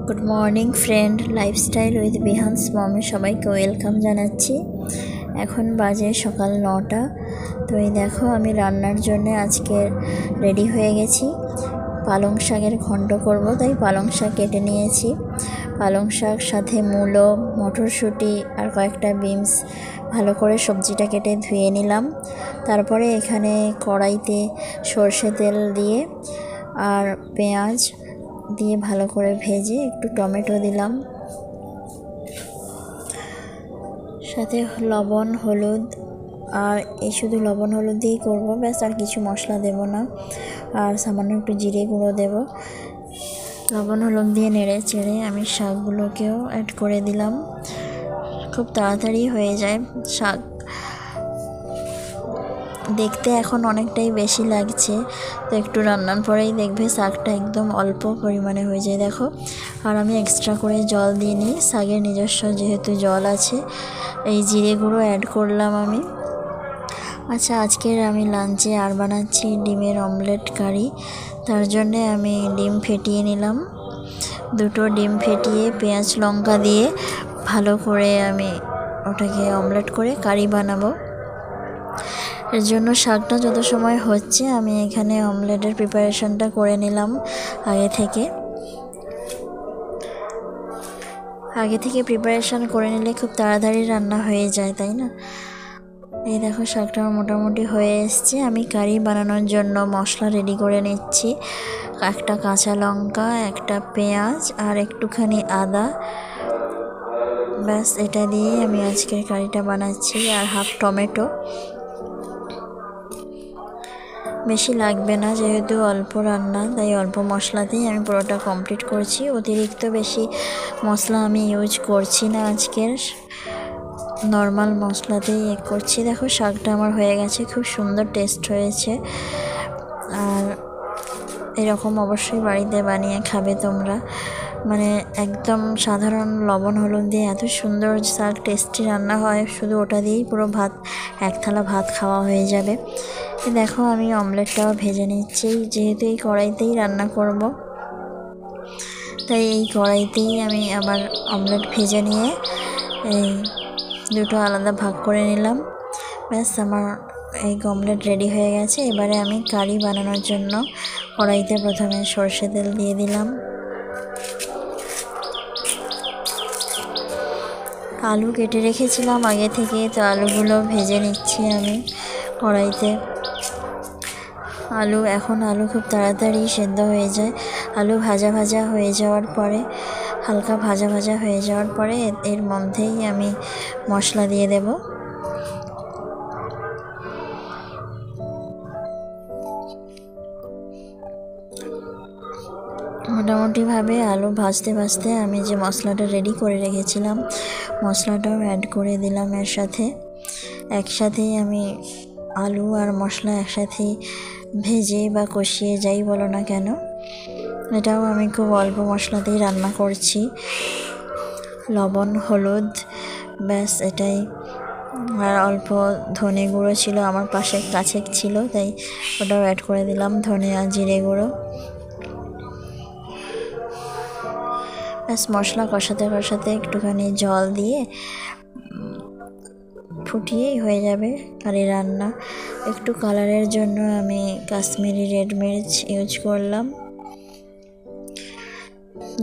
Good morning friend, lifestyle with Bihan's মমে সবাইকে welcome জানাচ্ছি। এখন বাজে সকাল 9টা। তো এই দেখো আমি রান্নার জন্য আজকে রেডি হয়ে গেছি। পালং শাকের ঘন্ট করব, তাই পালং শাক কেটে নিয়েছি। পালং শাক সাথে মূলো, মটরশুঁটি আর কয়েকটা বিনস ভালো করে সবজিটা কেটে ধুয়ে নিলাম। তারপরে এখানে কড়াইতে সর্ষে তেল দিয়ে আর পেঁয়াজ দিয়ে ভালো করে ভেজে একটু টমেটো দিলাম, সাথে লবণ হলুদ, আর এই শুধু লবণ হলুদ দিয়েই করবো, ব্যাস আর কিছু মশলা দেব না। আর সামান্য একটু জিরে গুঁড়ো দেব। লবণ হলুদ দিয়ে নেড়ে চেড়ে আমি শাকগুলোকেও অ্যাড করে দিলাম। খুব তাড়াতাড়ি হয়ে যায় শাক, দেখতে এখন অনেকটাই বেশি লাগছে, তো একটু রান্নার পরেই দেখবে শাকটা একদম অল্প পরিমাণে হয়ে যায়। দেখো, আর আমি এক্সট্রা করে জল দিইনি, শাকের নিজস্ব যেহেতু জল আছে। এই জিরে গুঁড়ো অ্যাড করলাম আমি। আচ্ছা, আজকের আমি লাঞ্চে আর বানাচ্ছি ডিমের অমলেট কারি। তার জন্যে আমি ডিম ফেটিয়ে নিলাম। দুটো ডিম ফেটিয়ে পেঁয়াজ লঙ্কা দিয়ে ভালো করে আমি ওটাকে অমলেট করে কারি বানাবো। এর জন্য শাকটা যত সময় হচ্ছে আমি এখানে অমলেটের প্রিপারেশনটা করে নিলাম আগে থেকে প্রিপারেশন করে নিলে খুব তাড়াতাড়ি রান্না হয়ে যায়, তাই না? এই দেখো শাকটা মোটামুটি হয়ে এসছে। আমি কারি বানানোর জন্য মশলা রেডি করে নিচ্ছি। একটা কাঁচা লঙ্কা, একটা পেঁয়াজ আর একটুখানি আদা, ব্যাস এটা দিয়ে আমি আজকের কারিটা বানাচ্ছি। আর হাফ টমেটো, বেশি লাগবে না যেহেতু অল্প রান্না, তাই অল্প মশলাতেই আমি পুরোটা কমপ্লিট করছি। অতিরিক্ত বেশি মশলা আমি ইউজ করছি না, আজকের নর্মাল মশলাতেই করছি। দেখো শাকটা আমার হয়ে গেছে, খুব সুন্দর টেস্ট হয়েছে। আর এরকম অবশ্যই বাড়িতে বানিয়ে খাবে তোমরা, মানে একদম সাধারণ লবণ হলুদ দিয়ে এত সুন্দর শাক টেস্টি রান্না হয়, শুধু ওটা দিয়েই পুরো ভাত, এক থালা ভাত খাওয়া হয়ে যাবে। দেখো আমি অমলেটটাও ভেজে নিচ্ছি, যেহেতু এই কড়াইতেই রান্না করব, তাই এই কড়াইতেই আমি আবার অমলেট ভেজে নিয়ে এই দুটো আলাদা ভাগ করে নিলাম। ব্যাস আমার এই অমলেট রেডি হয়ে গেছে। এবারে আমি কারি বানানোর জন্য কড়াইতে প্রথমে সর্ষে তেল দিয়ে দিলাম। আলু কেটে রেখেছিলাম আগে থেকে, তো আলুগুলো ভেজে নিচ্ছি আমি কড়াইতে। আলু খুব তাড়াতাড়ি সেদ্ধ হয়ে যায়। আলু ভাজা হয়ে যাওয়ার পরে, হালকা ভাজা হয়ে যাওয়ার পরে এর মধ্যেই আমি মশলা দিয়ে দেব। মোটামুটিভাবে আলু ভাজতে আমি যে মশলাটা রেডি করে রেখেছিলাম, মশলাটাও অ্যাড করে দিলাম এর সাথে। একসাথেই আমি আলু আর মশলা একসাথেই ভেজে বা কষিয়ে যাই বলো না কেন, এটাও আমি খুব অল্প মশলাতেই রান্না করছি। লবণ হলুদ, ব্যাস এটাই। আর অল্প ধনে গুঁড়ো ছিল, আমার কাছে ছিল, তাই ওটাও অ্যাড করে দিলাম, ধনে আর জিরে গুঁড়ো। ব্যাস মশলা কষাতে একটুখানি জল দিয়ে ফুটিয়েই হয়ে যাবে কারি রান্না। একটু কালারের জন্য আমি কাশ্মীরি রেড মির্চ ইউজ করলাম।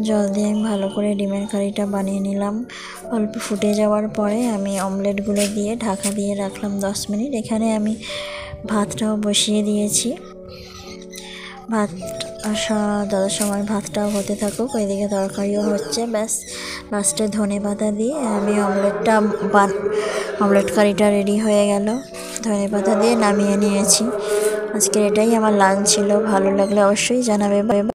জল দিয়ে আমি ভালো করে ডিমের কারিটা বানিয়ে নিলাম। অল্প ফুটে যাওয়ার পরে আমি অমলেটগুলো দিয়ে ঢাকা দিয়ে রাখলাম 10 মিনিট। এখানে আমি ভাতটাও বসিয়ে দিয়েছি। ভাত যত সময় ভাতটাও হতে থাকুক, ওইদিকে তরকারিও হচ্ছে। ব্যাস লাস্টে ধনে পাতা দিয়ে আমি অমলেট কারিটা রেডি হয়ে গেল। ধনে পাতা দিয়ে নামিয়ে নিয়েছি। আজকের এটাই আমার লাঞ্চ ছিল। ভালো লাগলে অবশ্যই জানাবে।